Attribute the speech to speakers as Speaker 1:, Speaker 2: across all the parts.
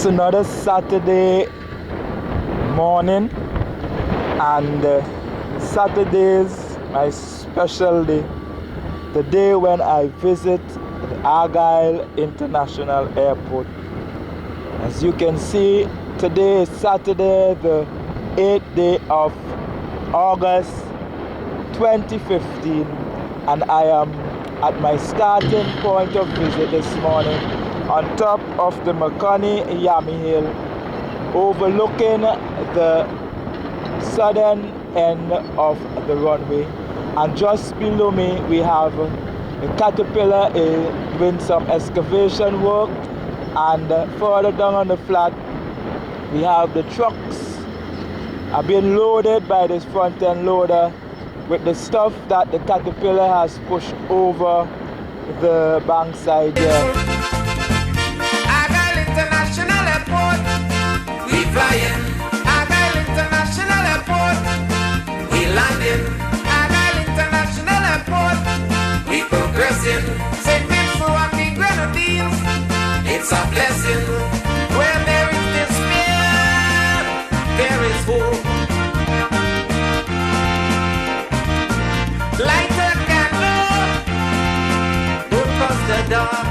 Speaker 1: It's another Saturday morning, and Saturdays my special day, the day when I visit the Argyle International Airport. As you can see, today is Saturday, the 8th day of August 2015, and I am at my starting point of visit this morning on top of the Yami Hill, overlooking the southern end of the runway. And just below me we have the Caterpillar doing some excavation work, and further down on the flat we have the trucks are being loaded by this front end loader with the stuff that the Caterpillar has pushed over the bank side there.
Speaker 2: Argyle International Airport, we flying. Argyle International Airport, we landing. Argyle International Airport, we progressing. St. Vincent and the Grenadines, it's a blessing. Where there is despair, there is hope. Light a candle, don't cross the dark.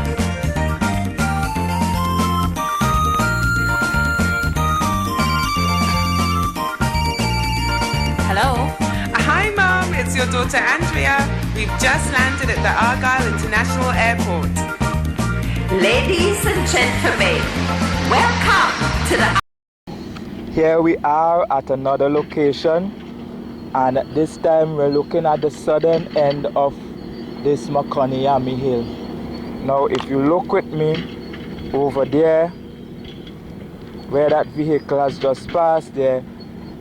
Speaker 3: Hello.
Speaker 4: Hi Mom, it's your daughter Andrea. We've just landed at the Argyle International Airport.
Speaker 3: Ladies and gentlemen, welcome to the...
Speaker 1: Here we are at another location, and this time we're looking at the southern end of this Yami Hill. Now if you look with me over there, where that vehicle has just passed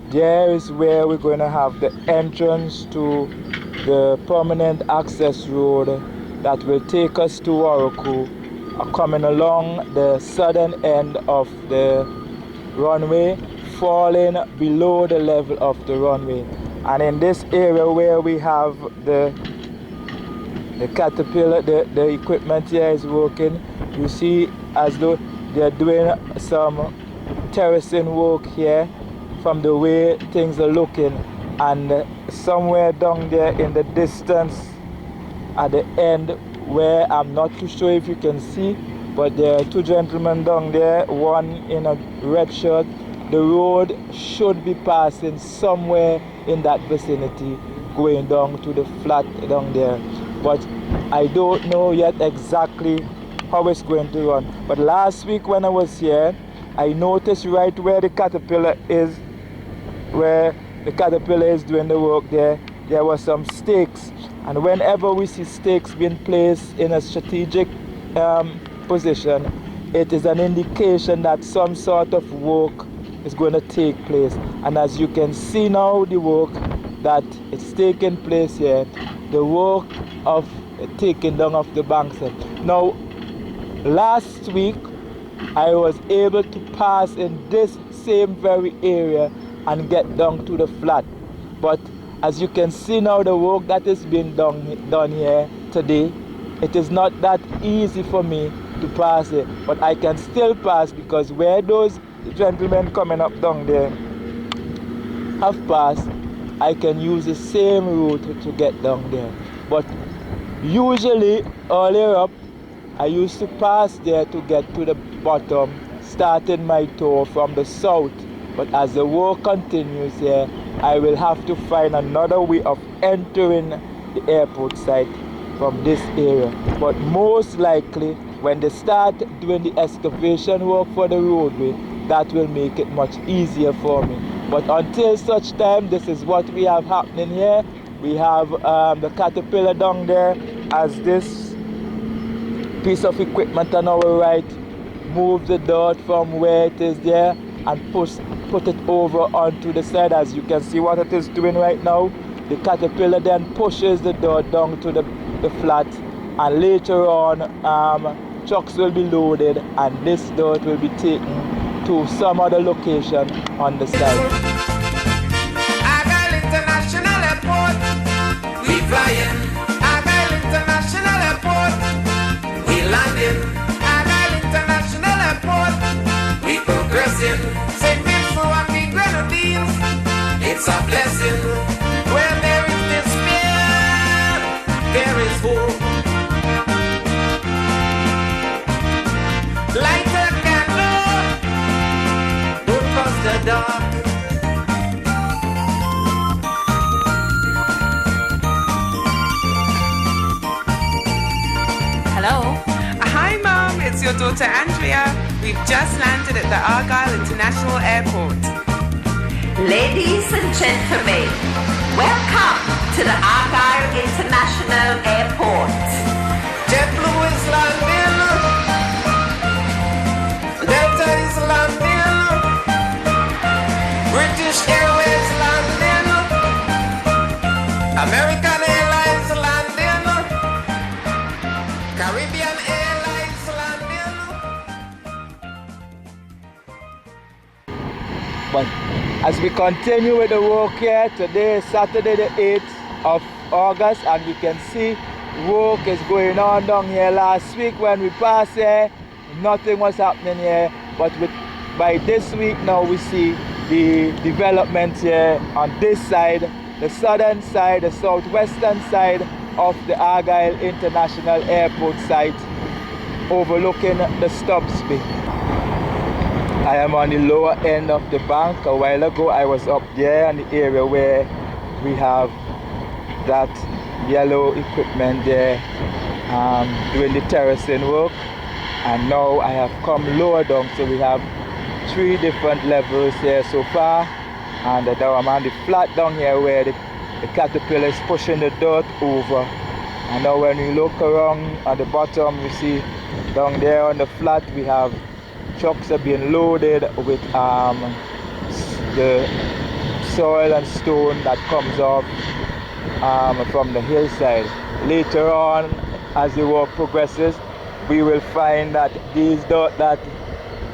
Speaker 1: there is where we're going to have the entrance to the permanent access road that will take us to Argyle, coming along the southern end of the runway, falling below the level of the runway. And in this area where we have the Caterpillar, the equipment here is working, you see as though they're doing some terracing work here from the way things are looking. And somewhere down there in the distance at the end, where I'm not too sure if you can see, but there are two gentlemen down there, one in a red shirt. The road should be passing somewhere in that vicinity, going down to the flat down there, but I don't know yet exactly how it's going to run. But last week when I was here, I noticed right where the Caterpillar is, doing the work there were some stakes, and whenever we see stakes being placed in a strategic position, it is an indication that some sort of work is going to take place. And as you can see now, the work that is taking place here, the work of taking down of the bank set. Now last week I was able to pass in this same very area and get down to the flat, but as you can see now, the work that is being done here today, it is not that easy for me to pass it, but I can still pass, because where those gentlemen coming up down there have passed, I can use the same route to get down there. But usually earlier up, I used to pass there to get to the bottom, starting my tour from the south. But as the work continues here, I will have to find another way of entering the airport site from this area. But most likely, when they start doing the excavation work for the roadway, that will make it much easier for me. But until such time, this is what we have happening here. We have the Caterpillar down there as this piece of equipment on our right moves the dirt from where it is there and put it over onto the side. As you can see what it is doing right now, the Caterpillar then pushes the dirt down to the flat, and later on trucks will be loaded and this dirt will be taken to some other location on the side.
Speaker 2: Argyle International Airport, we flying. Argyle International Airport, we landing. Argyle International Airport, we
Speaker 4: daughter Andrea. We've just landed at the Argyle International Airport.
Speaker 3: Ladies and gentlemen, welcome to the Argyle International Airport.
Speaker 2: JetBlue is landing. Delta is landing. British Airways landing. American Airlines landing. Caribbean Airlines landing.
Speaker 1: But as we continue with the work here, today is Saturday the 8th of August, and we can see work is going on down here. Last week when we passed here, nothing was happening here, but by this week now we see the development here on this side, the southern side, the southwestern side of the Argyle International Airport site, overlooking the Stubbs Bay. I am on the lower end of the bank. A while ago I was up there in the area where we have that yellow equipment there doing the terracing work, and now I have come lower down, so we have 3 different levels here so far, and now I'm on the flat down here where the caterpillar is pushing the dirt over. And now when we look around at the bottom, you see down there on the flat we have trucks are being loaded with the soil and stone that comes off from the hillside. Later on, as the work progresses, we will find that these dirt that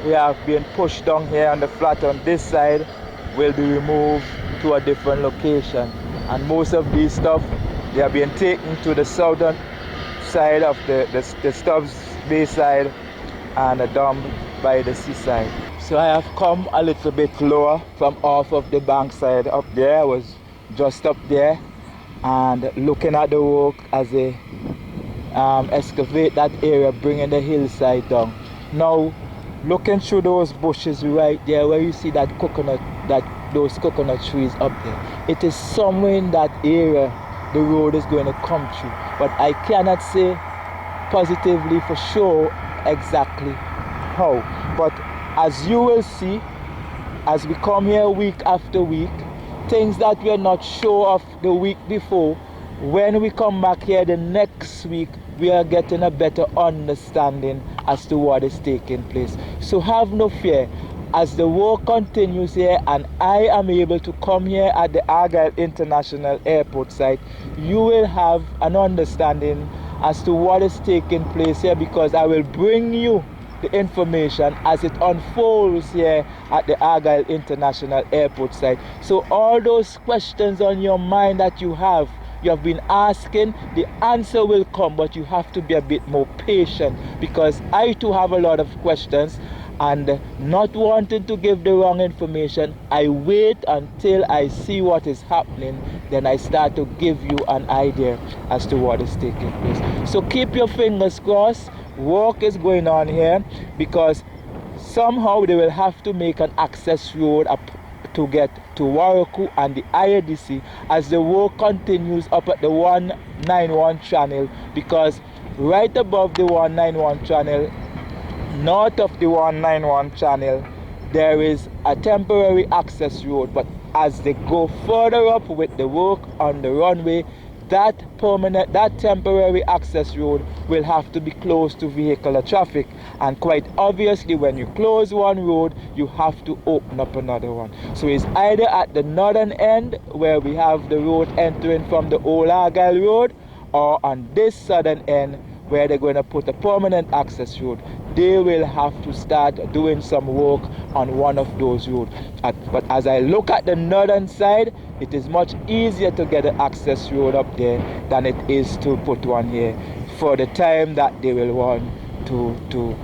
Speaker 1: we have been pushed down here on the flat on this side will be removed to a different location, and most of these stuff they are being taken to the southern side of the Stubbs Bay side and dumped by the seaside. So I have come a little bit lower from off of the bank side up there. I was just up there and looking at the work as they excavate that area, bringing the hillside down. Now looking through those bushes right there where you see that those coconut trees up there, it is somewhere in that area the road is going to come through, but I cannot say positively for sure exactly how. But as you will see, as we come here week after week, things that we are not sure of the week before, when we come back here the next week, we are getting a better understanding as to what is taking place. So have no fear. As the work continues here and I am able to come here at the Argyle International Airport site, you will have an understanding as to what is taking place here, because I will bring you the information as it unfolds here at the Argyle International Airport site. So all those questions on your mind that you have been asking, the answer will come, but you have to be a bit more patient, because I too have a lot of questions, and not wanting to give the wrong information, I wait until I see what is happening, then I start to give you an idea as to what is taking place. So keep your fingers crossed. Work is going on here, because somehow they will have to make an access road up to get to Warraku and the IADC as the work continues up at the 191 channel, because right above the 191 channel, north of the 191 channel, there is a temporary access road, but as they go further up with the work on the runway, that temporary access road will have to be closed to vehicular traffic, and quite obviously when you close one road you have to open up another one. So it's either at the northern end where we have the road entering from the old Argyle road, or on this southern end where they're going to put a permanent access road. They will have to start doing some work on one of those roads. But as I look at the northern side, it is much easier to get an access road up there than it is to put one here for the time that they will want to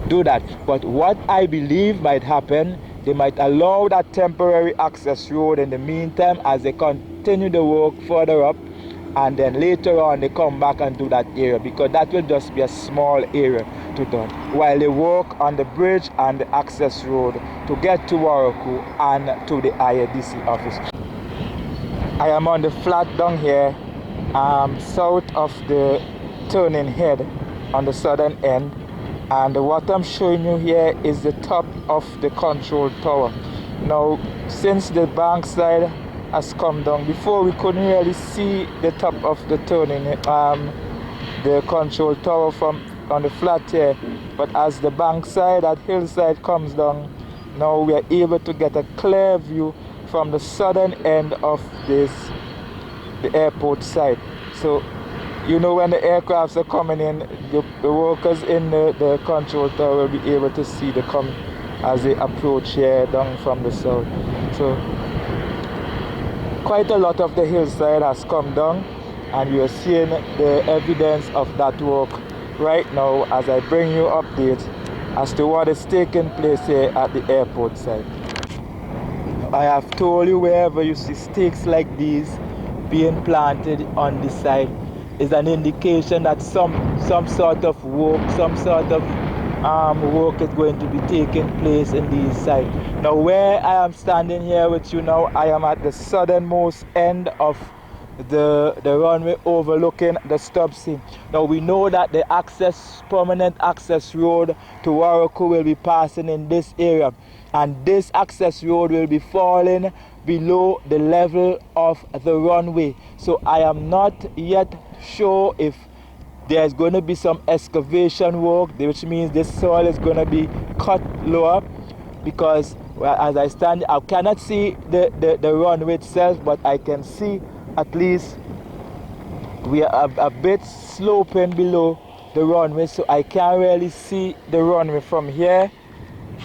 Speaker 1: do that. But what I believe might happen, they might allow that temporary access road in the meantime as they continue the work further up, and then later on they come back and do that area, because that will just be a small area to do while they work on the bridge and the access road to get to Warraku and to the IADC office. I am on the flat down here south of the turning head on the southern end, And what I'm showing you here is the top of the control tower. Now, since the bank side has come down, before we couldn't really see the top of the turning, the control tower from on the flat here. But as the bank side, that hillside comes down, now we are able to get a clear view from the southern end of the airport side. So, you know, when the aircrafts are coming in, the workers in the control tower will be able to see the come as they approach here down from the south. So quite a lot of the hillside has come down, and you are seeing the evidence of that work right now as I bring you updates as to what is taking place here at the airport side. I have told you, wherever you see stakes like these being planted on the side is an indication that some sort of work, some sort of work is going to be taking place in these sites. Now, where I am standing here with you now, I am at the southernmost end of the runway overlooking the stub scene. Now, we know that the permanent access road to Warwick will be passing in this area, and this access road will be falling below the level of the runway. So I am not yet sure if there's going to be some excavation work, which means this soil is going to be cut lower, because as I stand, I cannot see the runway itself, but I can see at least we are a bit sloping below the runway, so I can't really see the runway from here.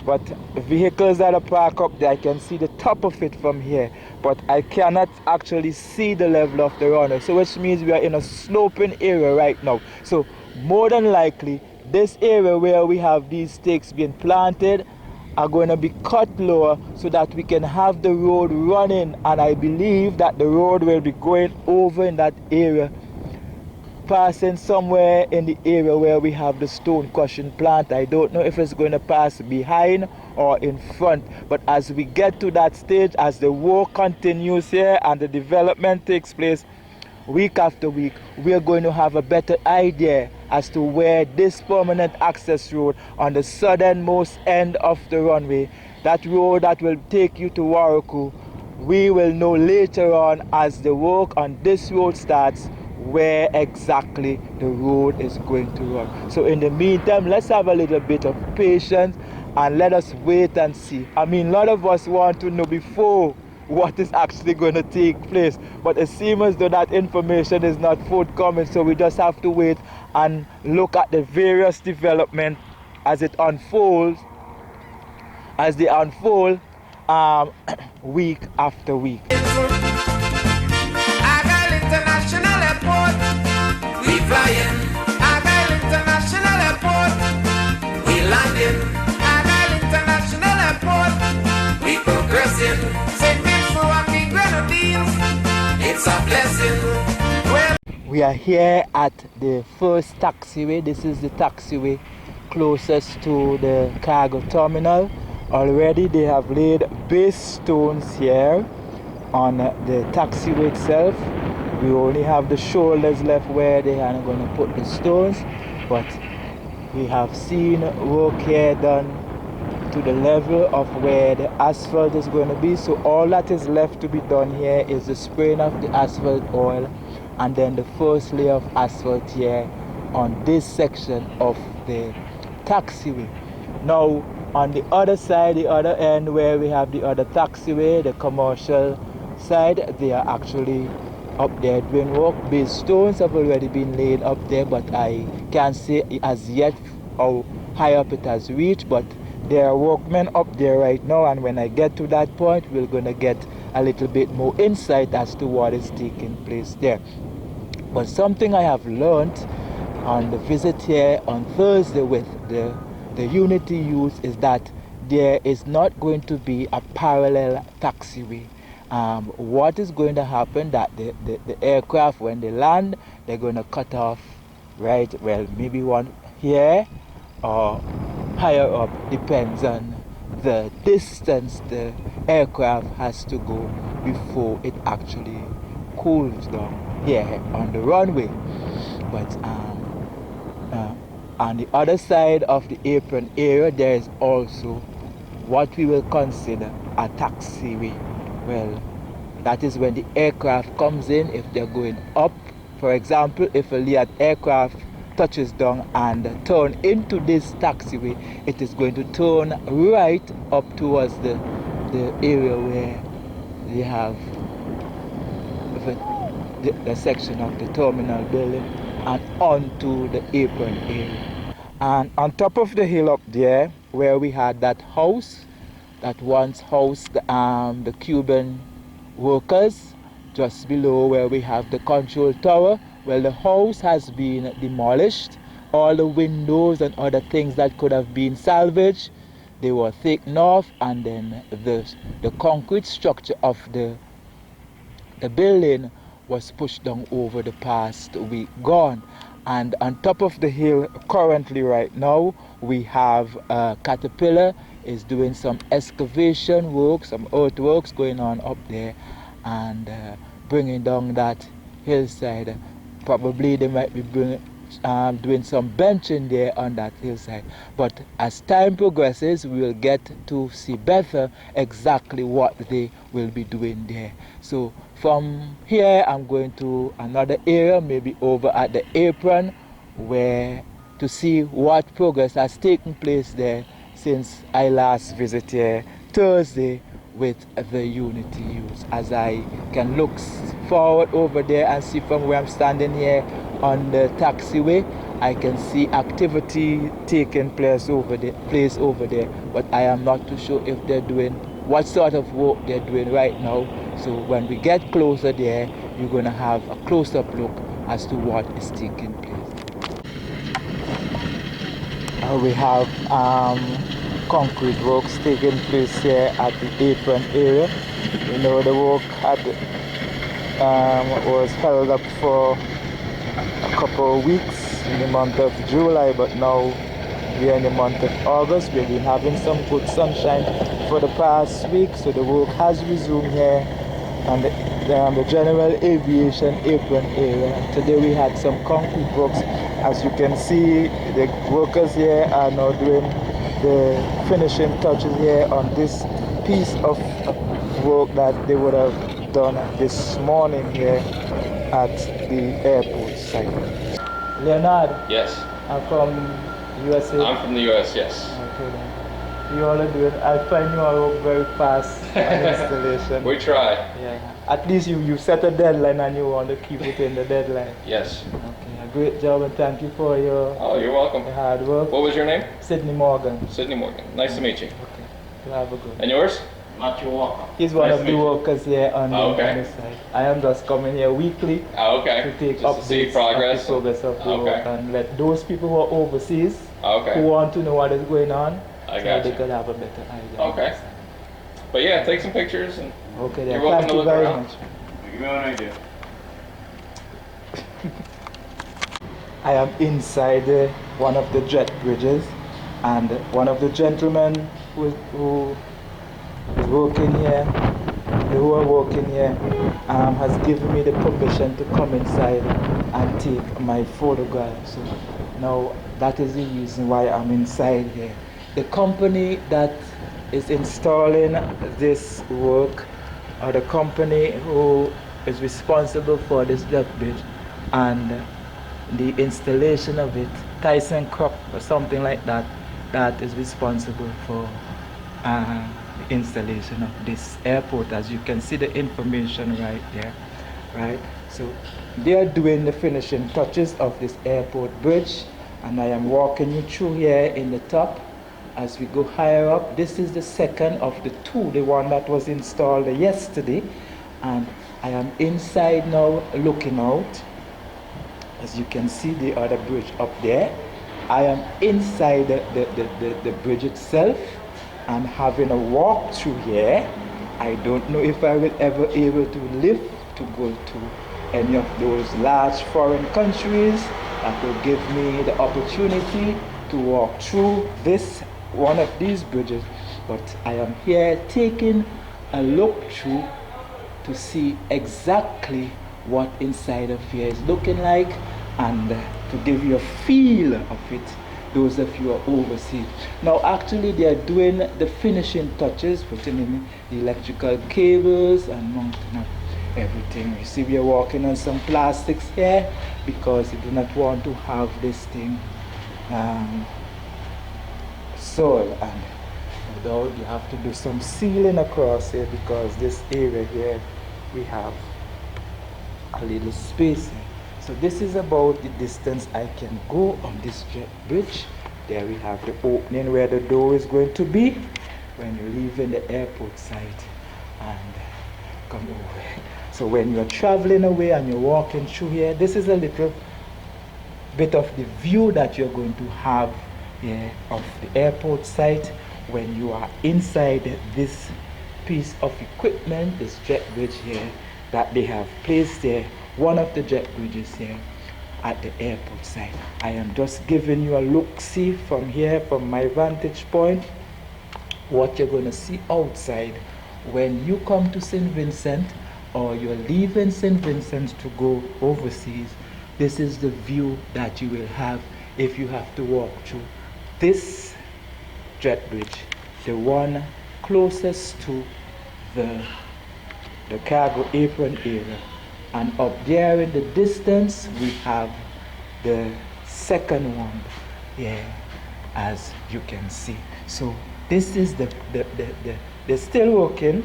Speaker 1: But vehicles that are parked up there, I can see the top of it from here, but I cannot actually see the level of the runway. So which means we are in a sloping area right now. So more than likely, this area where we have these stakes being planted are going to be cut lower so that we can have the road running. And I believe that the road will be going over in that area, passing somewhere in the area where we have the stone crushing plant. I don't know if it's going to pass behind or in front, but as we get to that stage, as the work continues here and the development takes place week after week, we are going to have a better idea as to where this permanent access road on the southernmost end of the runway, that road that will take you to Warwick, we will know later on as the work on this road starts where exactly the road is going to run. So in the meantime, let's have a little bit of patience and let us wait and see. I mean, a lot of us want to know before what is actually going to take place, but it seems as though that information is not forthcoming, so we just have to wait and look at the various developments as it unfolds, as they unfold week after week.
Speaker 2: Argyle International Airport, we flying. Argyle International Airport, we landing. Argyle International Airport, we progressing. St. Vincent and the Grenadines, it's a blessing. Well,
Speaker 1: we are here at the first taxiway. This is the taxiway closest to the cargo terminal. Already they have laid base stones here on the taxiway itself. We only have the shoulders left where they are going to put the stones, but we have seen work here done to the level of where the asphalt is going to be. So all that is left to be done here is the spraying of the asphalt oil and then the first layer of asphalt here on this section of the taxiway. Now on the other side, the other end where we have the other taxiway, the commercial side, they are actually up there doing work. Base stones have already been laid up there, but I can't say as yet how high up it has reached, but there are workmen up there right now, and when I get to that point, we're going to get a little bit more insight as to what is taking place there. But something I have learned on the visit here on Thursday with the Unity youth is that there is not going to be a parallel taxiway. What is going to happen that the aircraft, when they land, they're going to cut off, right, well, maybe one here or higher up, depends on the distance the aircraft has to go before it actually cools down here on the runway. But On the other side of the apron area, there is also what we will consider a taxiway. Well, that is when the aircraft comes in. If they're going up, for example, if a Lear aircraft touches down and turn into this taxiway, it is going to turn right up towards the area where they have the section of the terminal building and onto the apron area. And on top of the hill up there, where we had that house that once housed the Cuban workers, just below where we have the control tower, well, the house has been demolished. All the windows and other things that could have been salvaged, they were taken off, and then the concrete structure of the building was pushed down over the past week gone. And on top of the hill currently right now, we have Caterpillar is doing some excavation work, some earthworks going on up there, and bringing down that hillside. Probably they might be doing some benching there on that hillside. But as time progresses, we will get to see better exactly what they will be doing there. So from here, I'm going to another area, maybe over at the apron, where to see what progress has taken place there since I last visited here Thursday with the Unity Youth. As I can look forward over there and see from where I'm standing here on the taxiway, I can see activity taking place over there, but I am not too sure if they're doing what sort of work they're doing right now. So when we get closer there, you're going to have a close-up look as to what is taking place. We have concrete works taking place here at the apron area. You know, the work was held up for a couple of weeks in the month of July, but now we are in the month of August. We've been having some good sunshine for the past week, so the work has resumed here and the general aviation apron area. Today we had some concrete works. As you can see, the workers here are now doing the finishing touches here on this piece of work that they would have done this morning here at the airport site. Leonard?
Speaker 5: Yes.
Speaker 1: I'm from USA.
Speaker 5: I'm from the US, yes.
Speaker 1: Okay then. You all are doing, I find you all work very fast on installation.
Speaker 5: We try.
Speaker 1: Yeah. At least you set a deadline and you want to keep it in the deadline.
Speaker 5: Yes.
Speaker 1: Okay, a great job, and thank you for your
Speaker 5: you're welcome.
Speaker 1: hard work.
Speaker 5: What was your name?
Speaker 1: Sydney Morgan.
Speaker 5: Sydney Morgan. Nice to meet you.
Speaker 1: Okay. You have a good one.
Speaker 5: And yours?
Speaker 6: Matthew Walker.
Speaker 1: He's one
Speaker 5: Nice
Speaker 1: of
Speaker 5: to
Speaker 1: the
Speaker 5: meet you.
Speaker 1: workers here on the side. I am just coming here weekly
Speaker 5: Okay.
Speaker 1: to take
Speaker 5: Just to see
Speaker 1: updates
Speaker 5: progress.
Speaker 1: of the progress of the work,
Speaker 5: Okay.
Speaker 1: and let those people who are overseas
Speaker 5: Okay.
Speaker 1: who want to know what is going on,
Speaker 5: I
Speaker 1: so
Speaker 5: got
Speaker 1: they
Speaker 5: you.
Speaker 1: could have a better idea.
Speaker 5: Okay. But yeah, take some pictures and
Speaker 1: Okay, then.
Speaker 5: You're welcome
Speaker 1: Thank
Speaker 5: to
Speaker 1: you
Speaker 5: look
Speaker 1: very
Speaker 5: around.
Speaker 1: much.
Speaker 6: Give me one idea.
Speaker 1: I am inside one of the jet bridges, and one of the gentlemen who is working here, who are working here, has given me the permission to come inside and take my photograph. So now that is the reason why I'm inside here. The company that is installing this work, or the company who is responsible for this jet bridge and the installation of it, Tyson Crop or something like that, that is responsible for the installation of this airport. As you can see the information right there, right? So they are doing the finishing touches of this airport bridge, and I am walking you through here in the top. As we go higher up, this is the second of the two, the one that was installed yesterday, and I am inside now looking out. As you can see the other bridge up there, I am inside the bridge itself and having a walk through here. I don't know if I will ever able to live to go to any of those large foreign countries that will give me the opportunity to walk through this one of these bridges, but I am here taking a look through to see exactly what inside of here is looking like, and to give you a feel of it those of you are overseas. Now actually they are doing the finishing touches, putting in the electrical cables and mounting up everything. You see we are working on some plastics here because we do not want to have this thing soil, and although you have to do some sealing across here because this area here we have a little space here. So this is about the distance I can go on this jet bridge. There we have the opening where the door is going to be when you're leaving the airport site and come over. So when you're traveling away and you're walking through here, this is a little bit of the view that you're going to have here of the airport site when you are inside this piece of equipment, this jet bridge here that they have placed there, one of the jet bridges here at the airport site. I am just giving you a look-see from here, from my vantage point, what you're going to see outside when you come to St. Vincent or you're leaving St. Vincent to go overseas. This is the view that you will have if you have to walk through this jet bridge, the one closest to the cargo apron area. And up there in the distance we have the second one here, as you can see. So this is they're still working.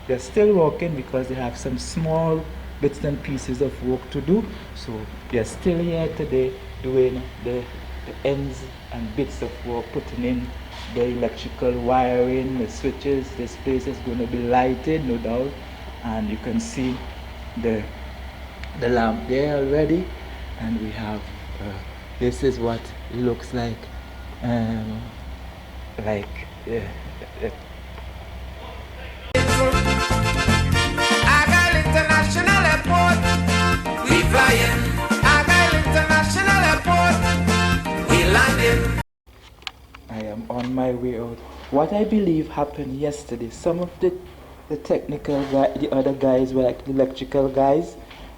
Speaker 1: They're still working because they have some small bits and pieces of work to do. So they're still here today doing the ends and bits of work, putting in the electrical wiring, the switches. This place is going to be lighted, no doubt, and you can see the lamp there already. And we have this is what it looks like
Speaker 2: Argyle International Airport, we flying. Argyle International Airport, we landing.
Speaker 1: I am on my way out. What I believe happened yesterday, some of the technical guys, the other guys were like the electrical guys,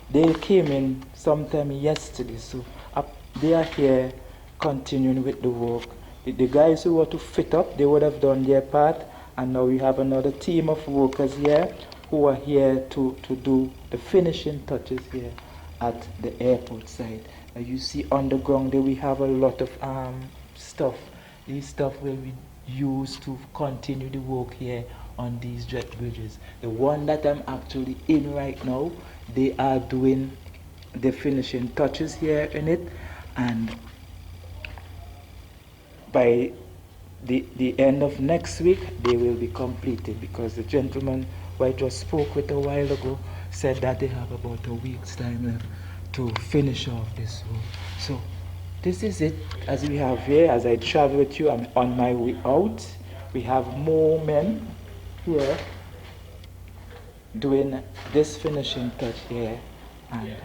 Speaker 1: they came in sometime yesterday, so they are here continuing with the work. The guys who were to fit up, they would have done their part, and now we have another team of workers here who are here to do the finishing touches here at the airport site. You see on the ground there we have a lot of stuff. This stuff will be used to continue the work here on these jet bridges. The one that I'm actually in right now, they are doing the finishing touches here in it, and by the end of next week they will be completed, because the gentleman who I just spoke with a while ago said that they have about a week's time left to finish off this work. So this is it as we have here. As I travel with you, I'm on my way out. We have more men here doing this finishing touch here, and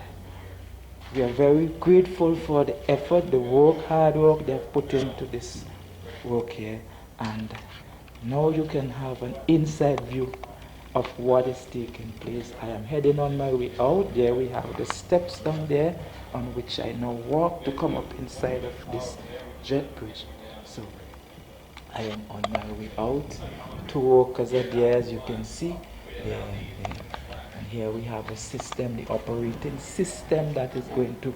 Speaker 1: we are very grateful for the effort, the work, hard work they've put into this work here. And now you can have an inside view of what is taking place. I am heading on my way out. There we have the steps down there on which I now walk to come up inside of this jet bridge. So I am on my way out. Two workers are there, as you can see. There. And here we have a system, the operating system that is going to,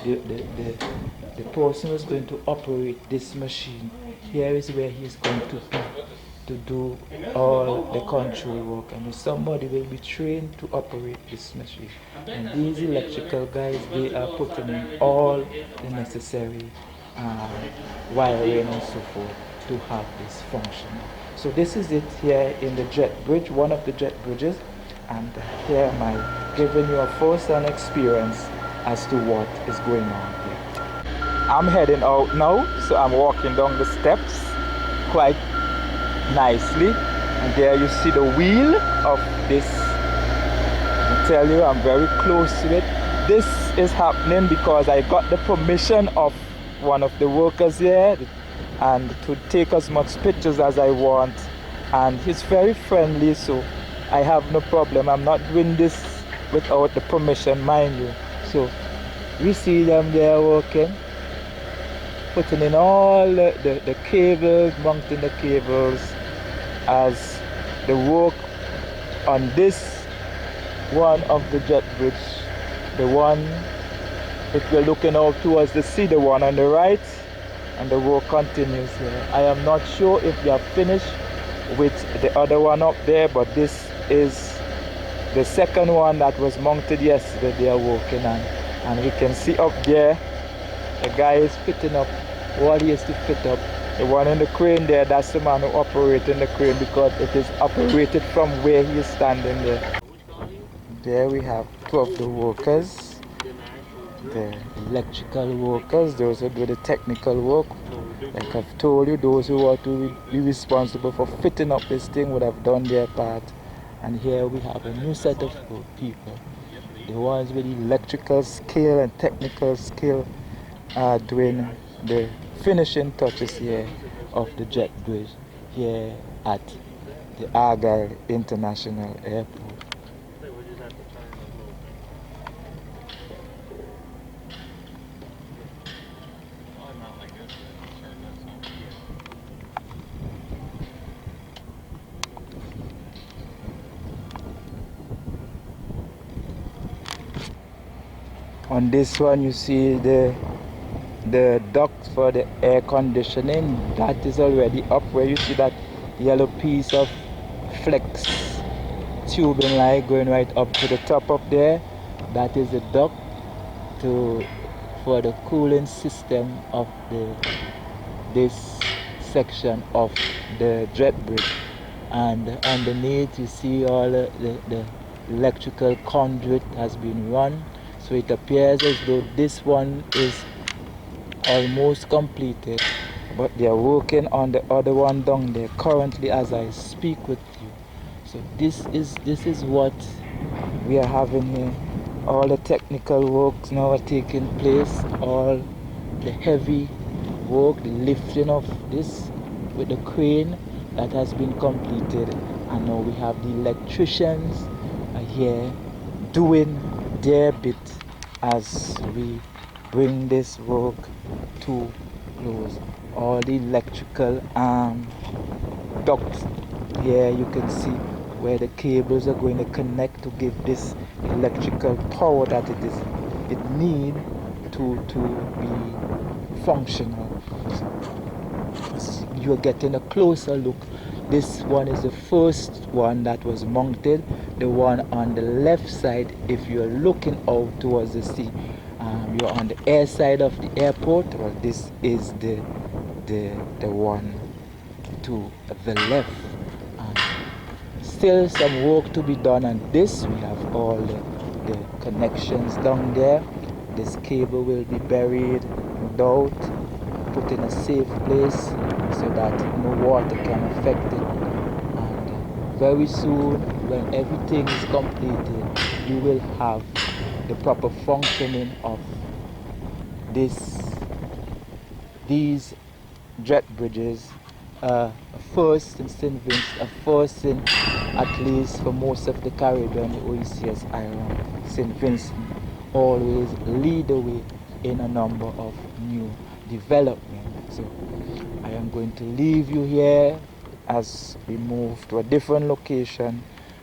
Speaker 1: the person who is going to operate this machine. Here is where he is going to do all the control work, and somebody will be trained to operate this machine. And these electrical guys, they are putting in all the necessary wiring and so forth to have this function. So this is it here in the jet bridge, one of the jet bridges, and here am I giving you a first-hand experience as to what is going on here. I'm heading out now, so I'm walking down the steps quite nicely, and there you see the wheel of this. I tell you, I'm very close to it. This is happening because I got the permission of one of the workers here and to take as much pictures as I want, and he's very friendly, so I have no problem. I'm not doing this without the permission, mind you. So we see them there working. putting in all the cables, mounting the cables, as the work on this one of the jet bridge, the one, if you're looking out towards the sea, the one on the right, and the work continues here. I am not sure if they are finished with the other one up there, but this is the second one that was mounted yesterday they are working on. And we can see up there, the guy is fitting up what he is to fit up. The one in the crane there, that's the man who operating the crane, because it is operated from where he is standing there. There we have two of the workers, the electrical workers, those who do the technical work. Like I've told you, those who are to be responsible for fitting up this thing would have done their part. And here we have a new set of people. The ones with electrical skill and technical skill are doing the finishing touches here of the jet bridge here at the Argyle International Airport. On this one you see the duct for the air conditioning. That is already up, where you see that yellow piece of flex tubing line going right up to the top up there. That is the duct for the cooling system of this section of the jet bridge. And underneath you see all the electrical conduit has been run. So it appears as though this one is almost completed, but they are working on the other one down there currently as I speak with you. So this is what we are having here. All the technical works now are taking place, all the heavy work, the lifting of this with the crane that has been completed, and now we have the electricians here doing their bit as we bring this work to close. All the electrical ducts here, you can see where the cables are going to connect to give this electrical power that it needs to be functional. You're getting a closer look. This one is the first one that was mounted. The one on the left side, if you're looking out towards the sea, you're on the air side of the airport. Well, this is the one to the left. Still some work to be done on this. We have all the connections down there. This cable will be buried, no doubt, put in a safe place so that no water can affect it. And very soon, when everything is completed, you will have the proper functioning of these jet bridges. First in St. Vincent, first in, at least for most of the Caribbean, the OECS island, St. Vincent always lead the way in a number of new development. So I am going to leave you here as we move to a different location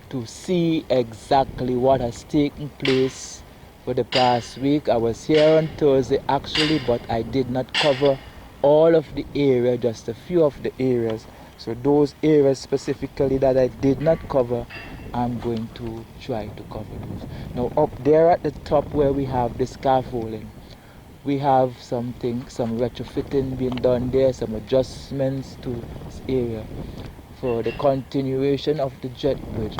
Speaker 1: to see exactly what has taken place for the past week. I was here on Thursday actually, but I did not cover all of the area, just a few of the areas. So those areas specifically that I did not cover, I'm going to try to cover those. Now up there at the top where we have the scaffolding, we have some retrofitting being done there, some adjustments to this area for the continuation of the jet bridge.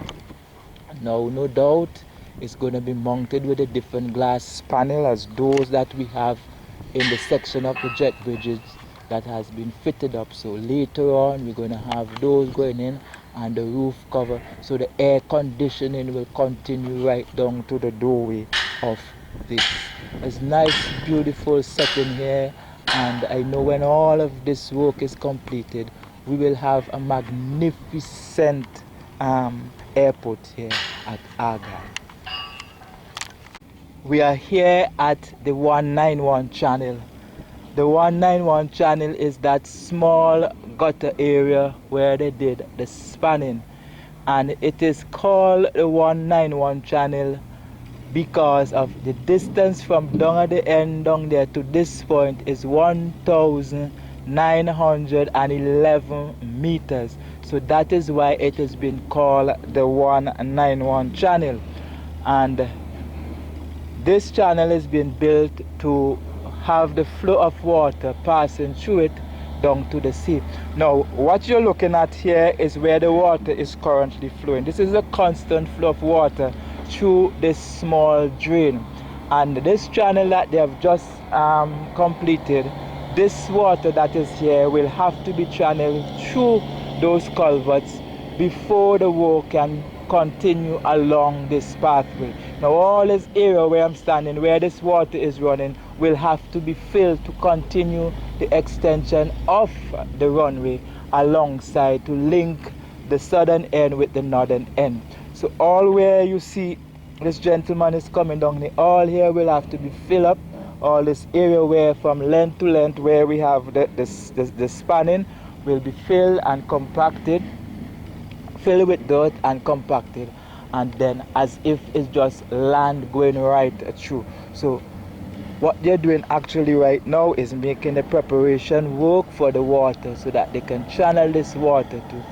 Speaker 1: Now no doubt it's going to be mounted with a different glass panel as those that we have in the section of the jet bridges that has been fitted up. So later on we're going to have those going in and the roof cover, so the air conditioning will continue right down to the doorway of this. It's nice, beautiful setting here, and I know when all of this work is completed, we will have a magnificent airport here at Argyle. We are here at the 191 channel The 191 channel is that small gutter area where they did the spanning, and it is called the 191 channel because of the distance from down at the end down there to this point is 1,911 meters. So that is why it has been called the 191 channel. And this channel has been built to have the flow of water passing through it down to the sea. Now what you're looking at here is where the water is currently flowing. This is a constant flow of water through this small drain, and this channel that they have just completed, this water that is here will have to be channeled through those culverts before the work can continue along this pathway. Now all this area where I'm standing, where this water is running, will have to be filled to continue the extension of the runway alongside to link the southern end with the northern end. So all where you see this gentleman is coming down here, all here will have to be filled up. All this area where from length to length where we have the spanning will be filled and compacted, filled with dirt and compacted, and then as if it's just land going right through. So what they're doing actually right now is making the preparation work for the water so that they can channel this water to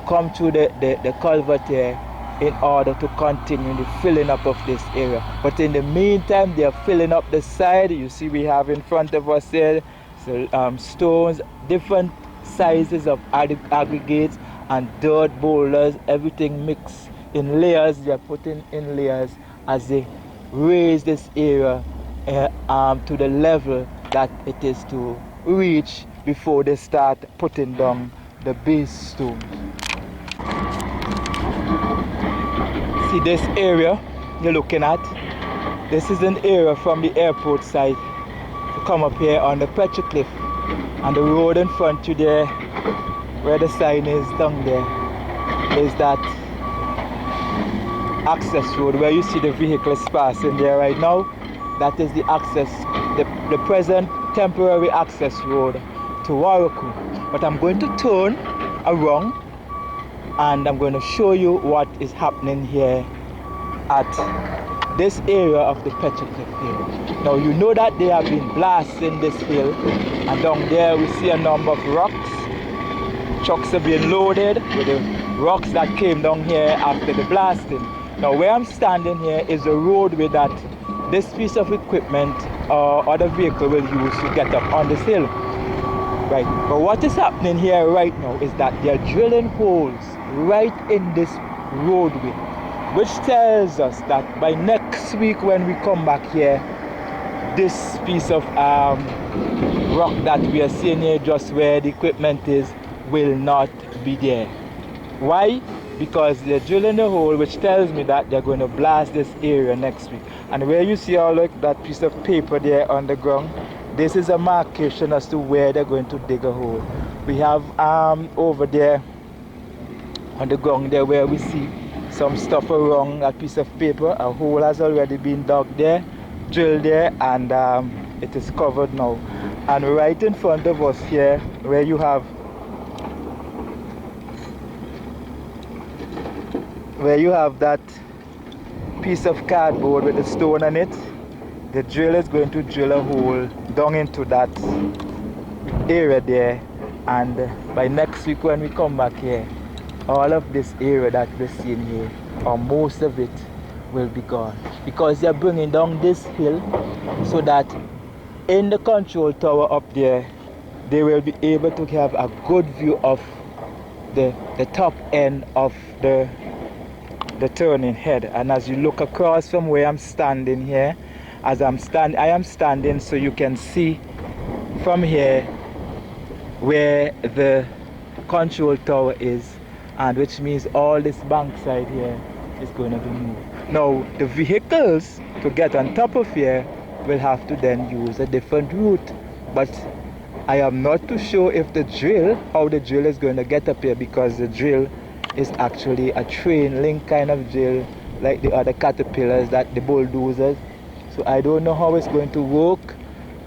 Speaker 1: come through the culvert here in order to continue the filling up of this area. But in the meantime, they are filling up the side. You see we have in front of us here stones, different sizes of aggregates and dirt boulders, everything mixed in layers. They are putting in layers as they raise this area to the level that it is to reach before they start putting down the base stones. See this area you're looking at? This is an area from the airport side to come up here on the Petrock Hill, and the road in front to there where the sign is down there is that access road where you see the vehicles passing there right now. That is the access, the present temporary access road to Warwick. But I'm going to turn around and I'm going to show you what is happening here at this area of the Petrock Hill. Now you know that they have been blasting this hill, and down there we see a number of rocks. Trucks have been loaded with the rocks that came down here after the blasting. Now where I'm standing here is a roadway that this piece of equipment or other vehicle will use to get up on this hill. Right, but what is happening here right now is that they are drilling holes right in this roadway, which tells us that by next week when we come back here, this piece of rock that we are seeing here just where the equipment is will not be there. Why? Because they're drilling a hole, which tells me that they're going to blast this area next week. And where you see all that piece of paper there on the ground, this is a marcation as to where they're going to dig a hole. We have over there on the ground there where we see some stuff around that piece of paper. A hole has already been dug there, drilled there, and it is covered now. And right in front of us here where you have that piece of cardboard with a stone on it, the drill is going to drill a hole down into that area there, and by next week when we come back here, all of this area that we're seeing here, or most of it, will be gone, because they're bringing down this hill so that in the control tower up there they will be able to have a good view of the top end of the turning head. And as you look across from where I'm standing here, I am standing so you can see from here where the control tower is, and which means all this bank side here is going to be moved. Now the vehicles to get on top of here will have to then use a different route, but I am not too sure if how the drill is going to get up here, because the drill is actually a train link kind of drill like the other caterpillars, that the bulldozers. So I don't know how it's going to work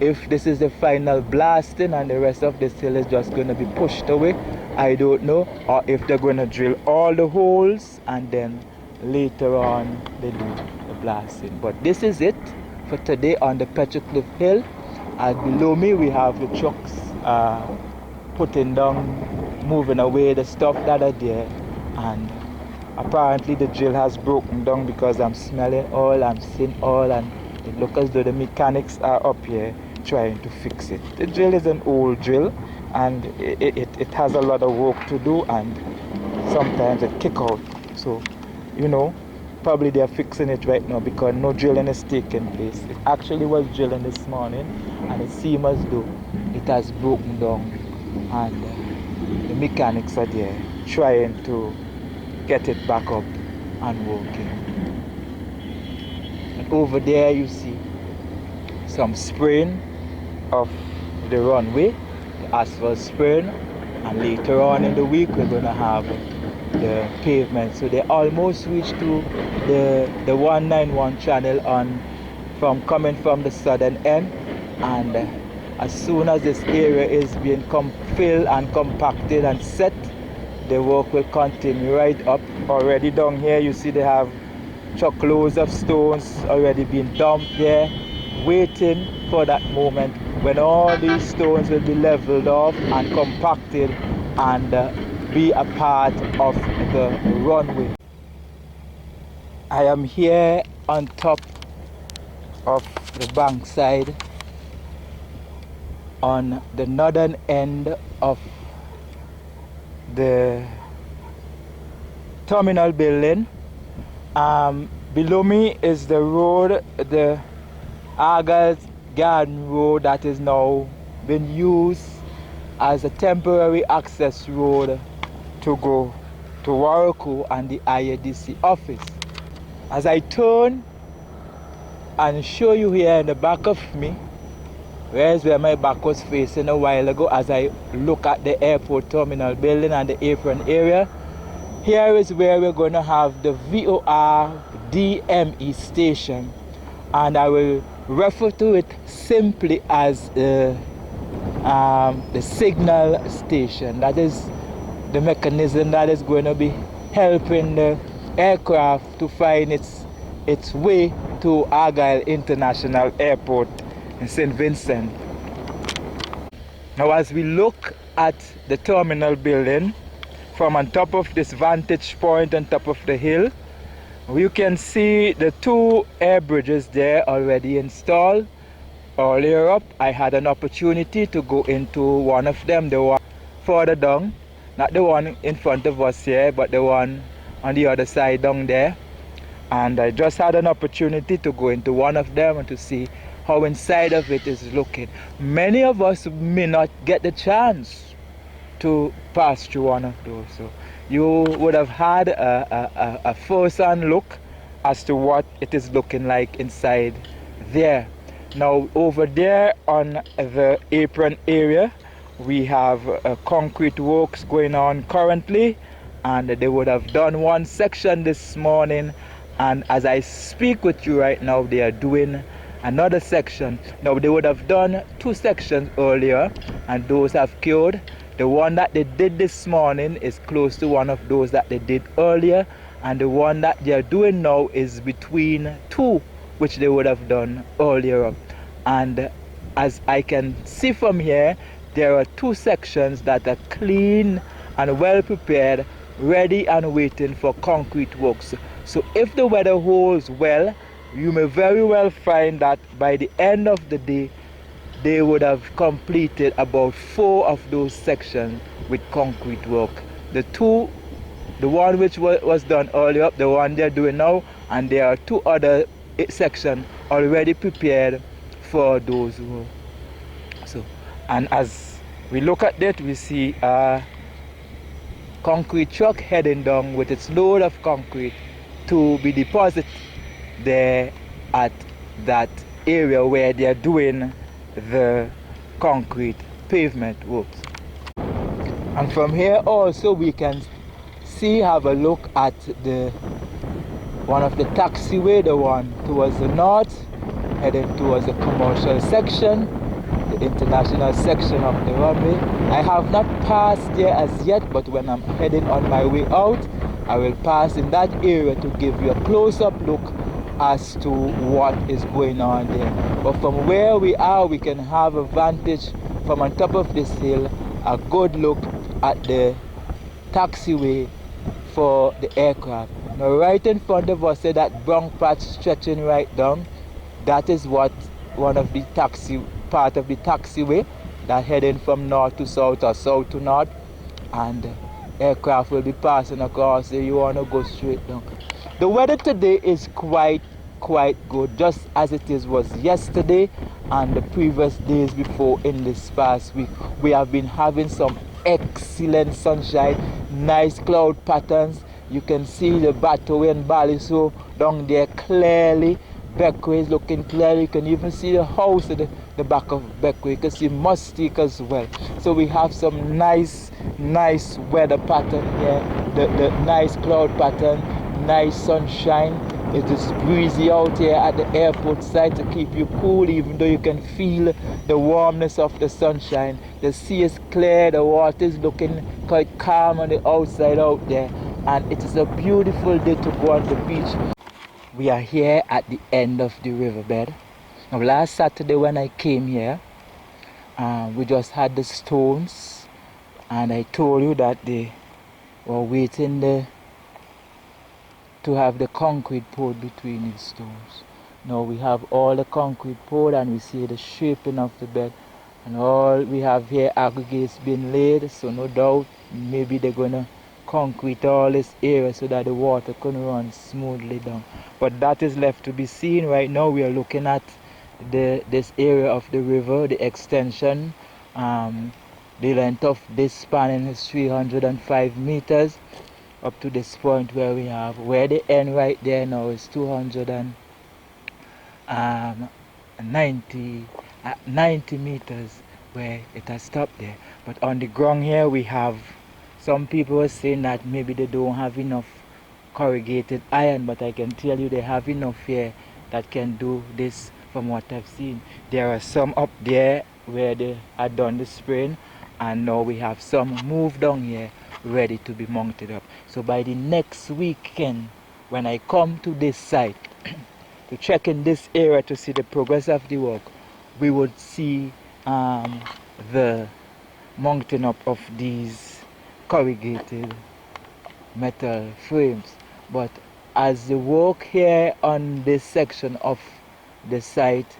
Speaker 1: if this is the final blasting and the rest of this hill is just going to be pushed away, I don't know. Or if they're going to drill all the holes and then later on they do the blasting. But this is it for today on the Petrock Hill. And below me we have the trucks putting down, moving away the stuff that are there. And apparently the drill has broken down because I'm smelling oil, I'm seeing oil, and it looks as though the mechanics are up here trying to fix it. The drill is an old drill and it has a lot of work to do, and sometimes it kick out. So, you know, probably they're fixing it right now because no drilling is taking place. It actually was drilling this morning and it seems as though it has broken down, and the mechanics are there trying to get it back up and working. And over there you see some spraying of the runway, the asphalt spraying, and later on in the week we're going to have the pavement. So they almost reached to the 191 channel on coming from the southern end, and as soon as this area is being filled and compacted and set, the work will continue right up. Already down here you see they have truckloads of stones already being dumped there, waiting for that moment when all these stones will be leveled off and compacted and be a part of the runway. I am here on top of the bankside on the northern end of the terminal building. Below me is the road, the Argyle Garden Road, that is now being used as a temporary access road to go to Warako and the IADC office. As I turn and show you here in the back of me, where's where my back was facing a while ago, as I look at the airport terminal building and the apron area, here is where we're going to have the VOR DME station, and I will refer to it simply as the signal station. That is the mechanism that is going to be helping the aircraft to find its way to Argyle International Airport in St. Vincent. Now as we look at the terminal building from on top of this vantage point on top of the hill, you can see the two air bridges there already installed. Earlier up I had an opportunity to go into one of them, the one further down, not the one in front of us here, but the one on the other side down there. And I just had an opportunity to go into one of them and to see how inside of it is looking. Many of us may not get the chance to pass through one of those, so you would have had a first-hand look as to what it is looking like inside there. Now over there on the apron area we have concrete works going on currently, and they would have done one section this morning, and as I speak with you right now they are doing another section. Now they would have done two sections earlier and those have cured. The one that they did this morning is close to one of those that they did earlier, and the one that they are doing now is between two which they would have done earlier. And as I can see from here, there are two sections that are clean and well prepared, ready and waiting for concrete works. So if the weather holds well, you may very well find that by the end of the day they would have completed about 4 of those sections with concrete work. The one which was done earlier, the one they're doing now, and there are 2 other sections already prepared for those work. So, and as we look at that, we see a concrete truck heading down with its load of concrete to be deposited there at that area where they are doing the concrete pavement works. And from here also we can have a look at one of the taxiway, the one towards the north, heading towards the commercial section, the international section of the runway. I have not passed there as yet, but when I'm heading on my way out, I will pass in that area to give you a close-up look as to what is going on there. But from where we are, we can have a vantage from on top of this hill, a good look at the taxiway for the aircraft. Now right in front of us, that brown patch stretching right down, that is what one of the part of the taxiway that heading from north to south or south to north, and aircraft will be passing across there. You want to go straight down. The weather today is quite good, just as it was yesterday and the previous days before. In this past week we have been having some excellent sunshine, nice cloud patterns. You can see the Battery and Ballyso down there clearly. Beckway is looking clearly. You can even see the house at the back of Beckway. You can see Mustique as well. So we have some nice weather pattern here. The nice cloud pattern, nice sunshine. It is breezy out here at the airport side to keep you cool, even though you can feel the warmness of the sunshine. The sea is clear, the water is looking quite calm on the outside out there, and it is a beautiful day to go on the beach. We are here at the end of the riverbed. Now last Saturday when I came here, we just had the stones, and I told you that they were waiting to have the concrete poured between these stones. Now we have all the concrete poured, and we see the shaping of the bed, and all we have here aggregates being laid, so no doubt maybe they're gonna concrete all this area so that the water can run smoothly down. But that is left to be seen. Right now we are looking at this area of the river, the extension. The length of this spanning is 305 meters up to this point where we have, where the end right there now is 290 meters where it has stopped there. But on the ground here we have, some people are saying that maybe they don't have enough corrugated iron, but I can tell you they have enough here that can do this. From what I've seen, there are some up there where they had done the spraying, and now we have some moved down here ready to be mounted up. So by the next weekend, when I come to this site to check in this area to see the progress of the work, we would see the mounting up of these corrugated metal frames. But as the work here on this section of the site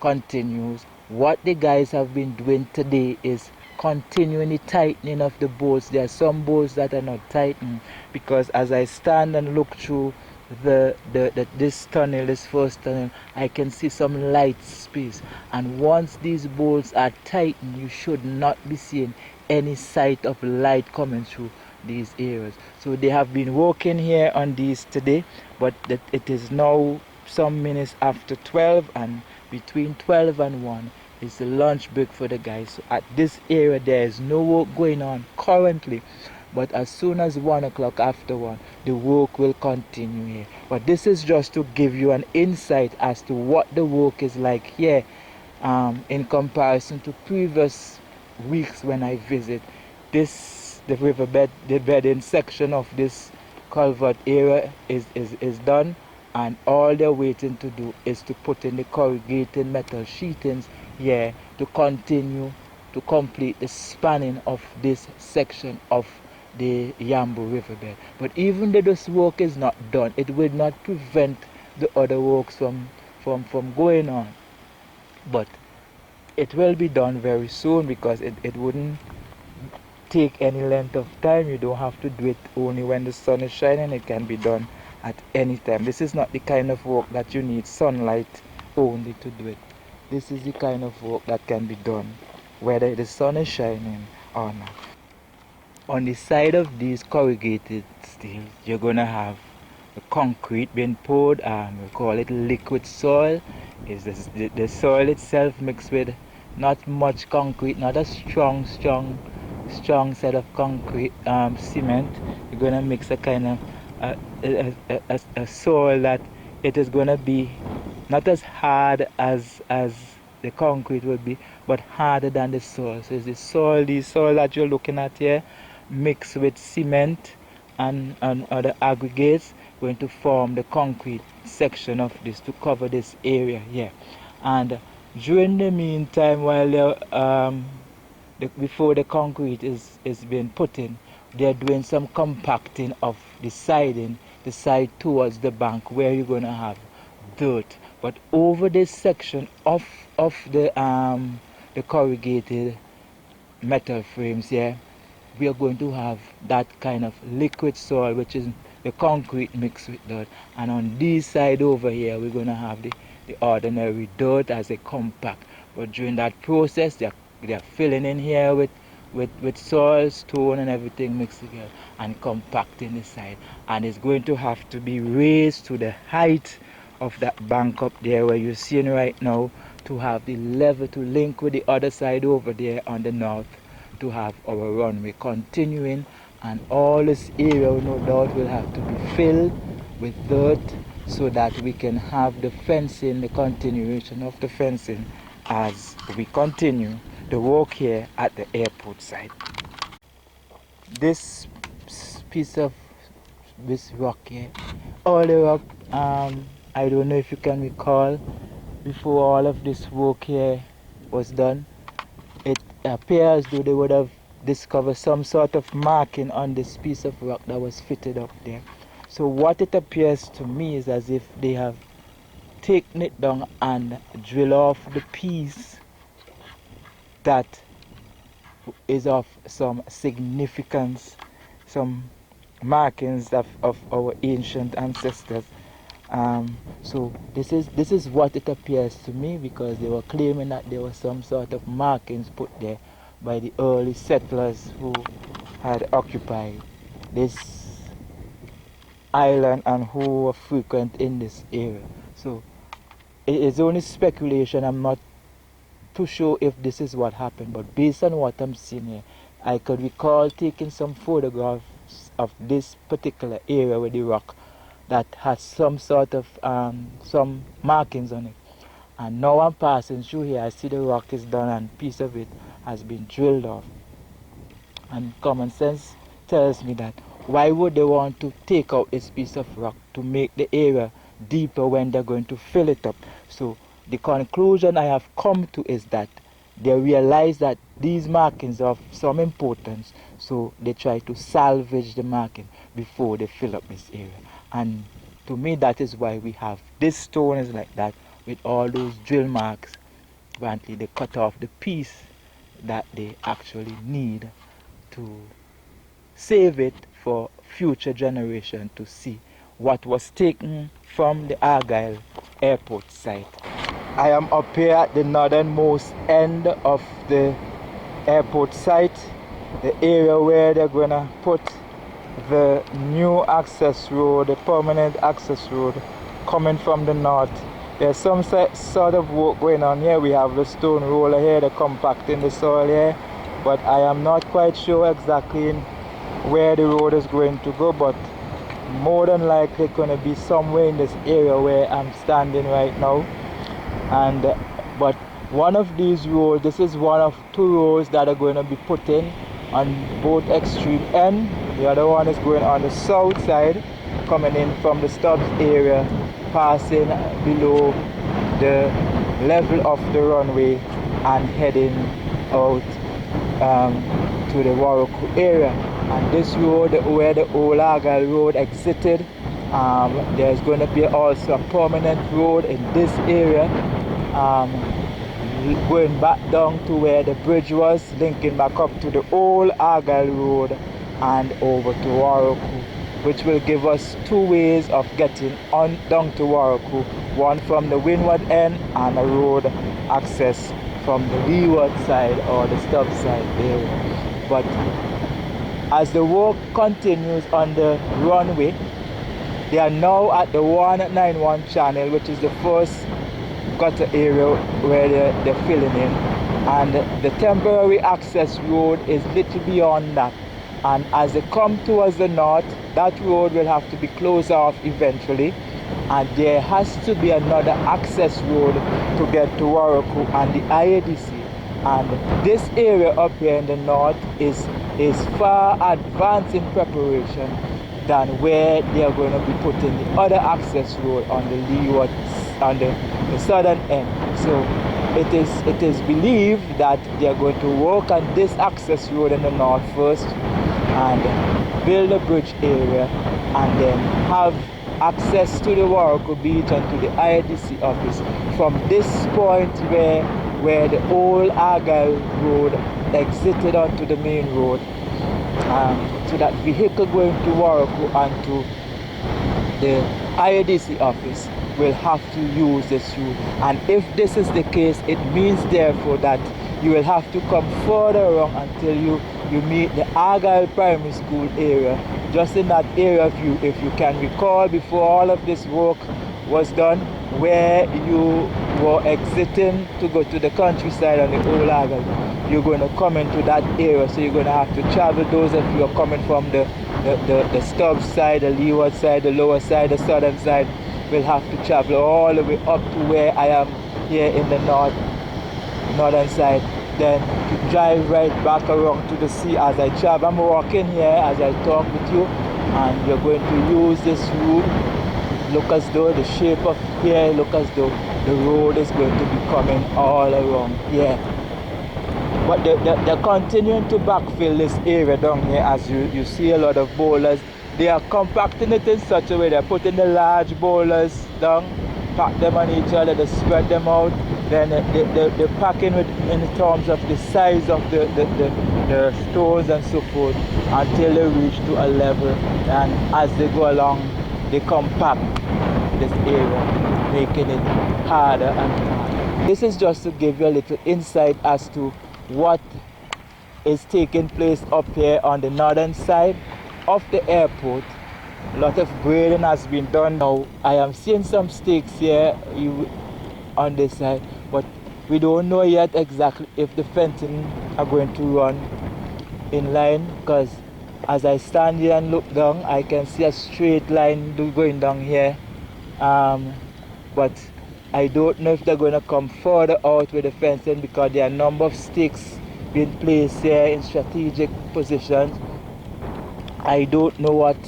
Speaker 1: continues, what the guys have been doing today is continuing the tightening of the bolts. There are some bolts that are not tightened, because as I stand and look through this tunnel, this first tunnel, I can see some light space, and once these bolts are tightened, you should not be seeing any sight of light coming through these areas. So they have been working here on these today, but it is now some minutes after 12, and between 12 and 1 is the lunch break for the guys. So at this area there is no work going on currently, but as soon as 1 o'clock, after 1, the work will continue here. But this is just to give you an insight as to what the work is like here in comparison to previous weeks when I visit. The riverbed, the bedding section of this culvert area is done, and all they're waiting to do is to put in the corrugated metal sheetings here to continue to complete the spanning of this section of the Yambo riverbed. But even though this work is not done, it will not prevent the other works from going on. But it will be done very soon, because it wouldn't take any length of time. You don't have to do it only when the sun is shining. It can be done at any time. This is not the kind of work that you need sunlight only to do it. This is the kind of work that can be done whether the sun is shining or not. On the side of these corrugated steels, you're gonna have the concrete being poured. We call it liquid soil. Is the soil itself mixed with not much concrete, not a strong set of concrete cement. You're gonna mix a kind of a soil that it is gonna be not as hard as the concrete will be, but harder than the soil. So it's the soil that you're looking at here, mixed with cement and other aggregates, going to form the concrete section of this to cover this area here. And during the meantime, while before the concrete is being put in, they're doing some compacting of the siding, the side towards the bank where you're going to have dirt. But over this section of the corrugated metal frames here, we are going to have that kind of liquid soil, which is the concrete mixed with dirt. And on this side over here, we're going to have the ordinary dirt as a compact. But during that process, they're filling in here with soil, stone and everything mixed together and compacting the side. And it's going to have to be raised to the height of that bank up there where you're seeing right now, to have the level to link with the other side over there on the north, to have our runway continuing. And all this area, no doubt, will have to be filled with dirt so that we can have the fencing, the continuation of the fencing as we continue the work here at the airport site. This piece of this rock here, all the rock, I don't know if you can recall, before all of this work here was done, it appears as though they would have discovered some sort of marking on this piece of rock that was fitted up there. So what it appears to me is as if they have taken it down and drill off the piece that is of some significance, some markings of our ancient ancestors. So this is what it appears to me, because they were claiming that there were some sort of markings put there by the early settlers who had occupied this island and who were frequent in this area. So it is only speculation. I'm not too sure if this is what happened, but based on what I'm seeing here, I could recall taking some photographs of this particular area with the rock that has some sort of some markings on it. And now I'm passing through here, I see the rock is done and a piece of it has been drilled off. And common sense tells me that why would they want to take out this piece of rock to make the area deeper when they're going to fill it up? So the conclusion I have come to is that they realize that these markings are of some importance, so they try to salvage the marking before they fill up this area. And to me, that is why we have this stone is like that, with all those drill marks. Apparently they cut off the piece that they actually need to save it for future generation to see what was taken from the Argyle airport site. I am up here at the northernmost end of the airport site, the area where they're gonna put the new access road, the permanent access road coming from the north. There's some sort of work going on here. We have the stone roller here, the compacting the soil here, but I am not quite sure exactly where the road is going to go, but more than likely it's going to be somewhere in this area where I'm standing right now. And but one of these roads, this is one of two roads that are going to be put in on both extreme ends. The other one is going on the south side, coming in from the Stubbs area, passing below the level of the runway and heading out to the Warwick area. And this road, where the old Argyle road exited, there's going to be also a permanent road in this area, going back down to where the bridge was, linking back up to the old Argyle road and over to Warwick, which will give us two ways of getting on down to Warwick, one from the windward end and a road access from the leeward side or the stub side area. But as the work continues on the runway, they are now at the 191 channel, which is the first gutter area where they're filling in, and the temporary access road is little beyond that. And as they come towards the north, that road will have to be closed off eventually, and there has to be another access road to get to Warako and the IADC. And this area up here in the north is far advanced in preparation than where they are going to be putting the other access road on the leeward, on the southern end. So it is believed that they are going to work on this access road in the north first and build a bridge area and then have access to the Warako Beach and to the IADC office from this point where the old Argyle road exited onto the main road, so that vehicle going to Warako and to the IADC office will have to use this route. And if this is the case, it means therefore that you will have to come further along until you meet the Argyle Primary School area. Just in that area, if you can recall, before all of this work was done, where you were exiting to go to the countryside on the old Argyle, you're going to come into that area. So you're going to have to travel, those of you are coming from the stub side, the leeward side, the lower side, the southern side, will have to travel all the way up to where I am here in the northern side, then to drive right back around to the sea as I travel. I'm walking here as I talk with you, and you're going to use this route. Look as though the shape of here, look as though the road is going to be coming all around here. But they're continuing to backfill this area down here. As you see a lot of boulders, they are compacting it in such a way they're putting the large boulders down, pack them on each other, they spread them out, then they're packing it in terms of the size of the stones and so forth until they reach to a level, and as they go along they compact this area, making it harder and harder. This is just to give you a little insight as to what is taking place up here on the northern side of the airport. A lot of grading has been done. Now I am seeing some stakes here on this side, but we don't know yet exactly if the fencing are going to run in line, because as I stand here and look down, I can see a straight line going down here, but I don't know if they're going to come further out with the fencing, because there are a number of stakes being placed here in strategic positions. I don't know what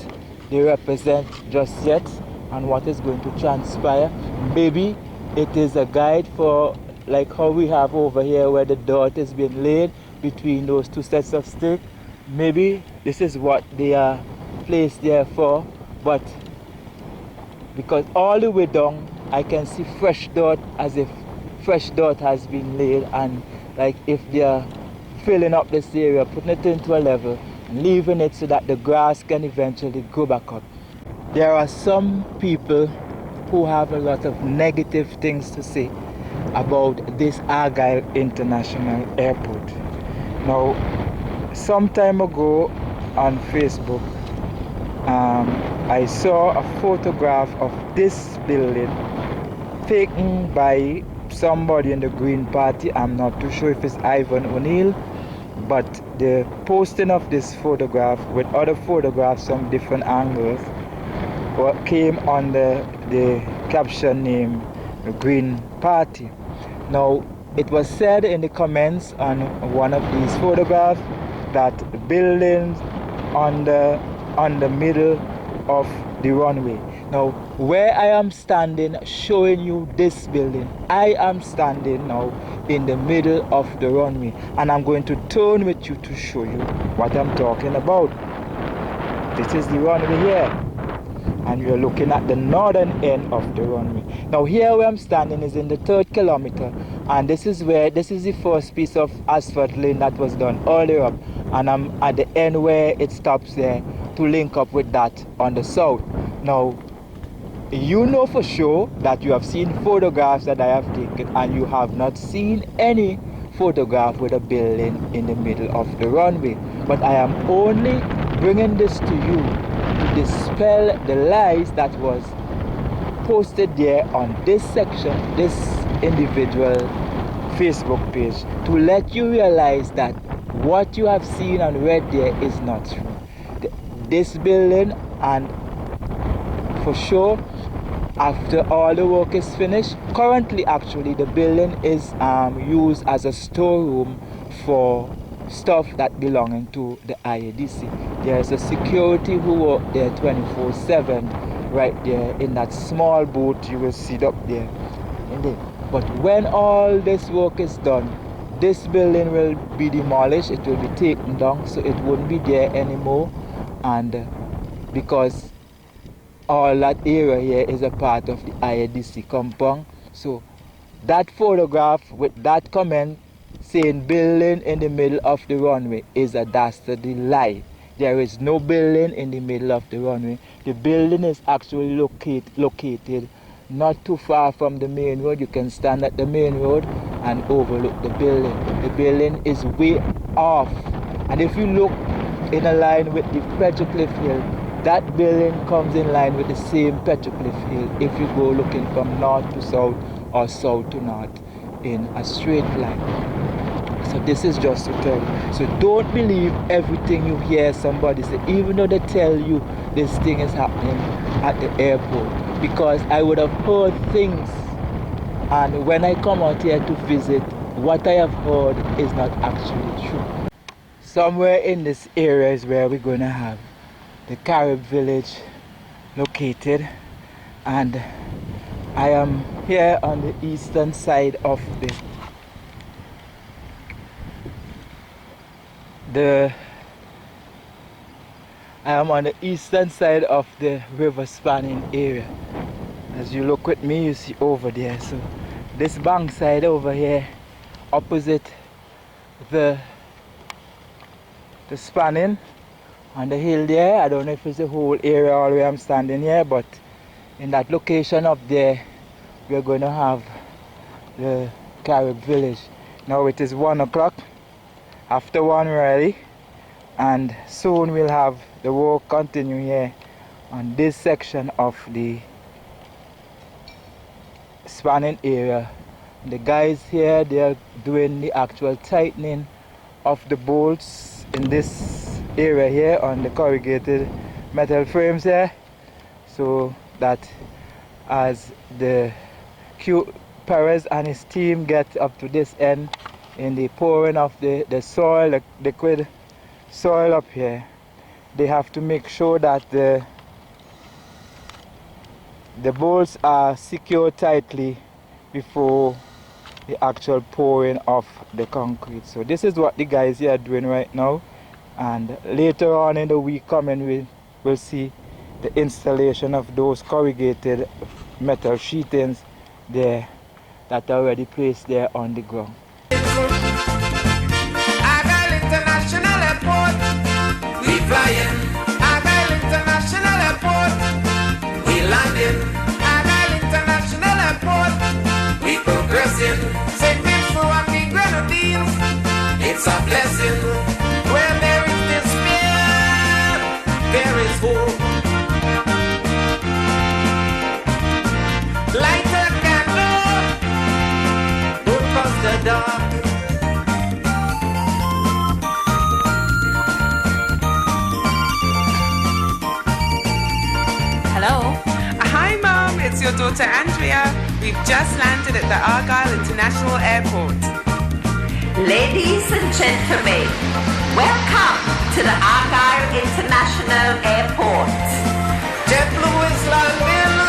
Speaker 1: they represent just yet and what is going to transpire. Maybe it is a guide for, like how we have over here where the dirt is being laid between those two sets of stakes. Maybe this is what they are placed there for, but because all the way down I can see fresh dirt, as if fresh dirt has been laid, and like if they are filling up this area, putting it into a level, leaving it so that the grass can eventually grow back up. There are some people who have a lot of negative things to say about this Argyle International Airport. Now, some time ago on Facebook, I saw a photograph of this building taken by somebody in the Green Party. I'm not too sure if it's Ivan O'Neill, but the posting of this photograph with other photographs from different angles came under the caption name the Green Party. Now, it was said in the comments on one of these photographs that buildings on the middle of the runway. Now, where I am standing showing you this building, I am standing now in the middle of the runway, and I'm going to turn with you to show you what I'm talking about. This is the runway here, and we are looking at the northern end of the runway. Now here where I'm standing is in the 3rd kilometer, and this is the first piece of asphalt lane that was done earlier up, and I'm at the end where it stops there to link up with that on the south. Now, you know for sure that you have seen photographs that I have taken, and you have not seen any photograph with a building in the middle of the runway. But I am only bringing this to you to dispel the lies that was posted there on this section, this individual Facebook page, to let you realize that what you have seen and read there is not true. This building, and for sure after all the work is finished. Currently, actually, the building is used as a storeroom for stuff that belonging to the IADC. There's a security who work there 24/7 right there in that small boat you will see up there. But when all this work is done, this building will be demolished, it will be taken down, so it won't be there anymore. And because all that area here is a part of the IADC compound, so that photograph with that comment saying building in the middle of the runway is a dastardly lie. There is no building in the middle of the runway. The building is actually located not too far from the main road. You can stand at the main road and overlook the building. The building is way off. And if you look in a line with the Petrock Hill, that building comes in line with the same Petrock Hill if you go looking from north to south or south to north in a straight line. So this is just to tell you. So don't believe everything you hear somebody say, even though they tell you this thing is happening at the airport. Because I would have heard things, and when I come out here to visit, what I have heard is not actually true. Somewhere in this area is where we're going to have the Carib village located, and I am here on the eastern side of I am on the eastern side of the river spanning area. As you look with me, you see over there. So this bank side over here, opposite the spanning on the hill there. I don't know if it's the whole area all the way I'm standing here, but in that location up there, we're going to have the Carib village. Now it is 1 o'clock, after 1 really, and soon we'll have the work continue here on this section of the spanning area. The guys here, they're doing the actual tightening of the bolts in this area here on the corrugated metal frames here, so that as the Q Perez and his team get up to this end in the pouring of the soil, the liquid soil up here, they have to make sure that the bolts are secured tightly before the actual pouring of the concrete. So this is what the guys here are doing right now, and later on in the week coming we will see the installation of those corrugated metal sheetings there that are already placed there on the ground.
Speaker 2: Argyle International Airport, we flying. Argyle International Airport, we landing. Argyle International Airport, we progressing. St. Vincent and the Grenadines, it's a blessing. Where there is despair, there is hope. Light a candle, don't trust the dark.
Speaker 4: Hello. Hi, Mom. It's your daughter Andrea. We've just landed at the Argyle International Airport.
Speaker 3: Ladies and gentlemen, welcome to the Argyle International Airport.
Speaker 2: JetBlue is landing.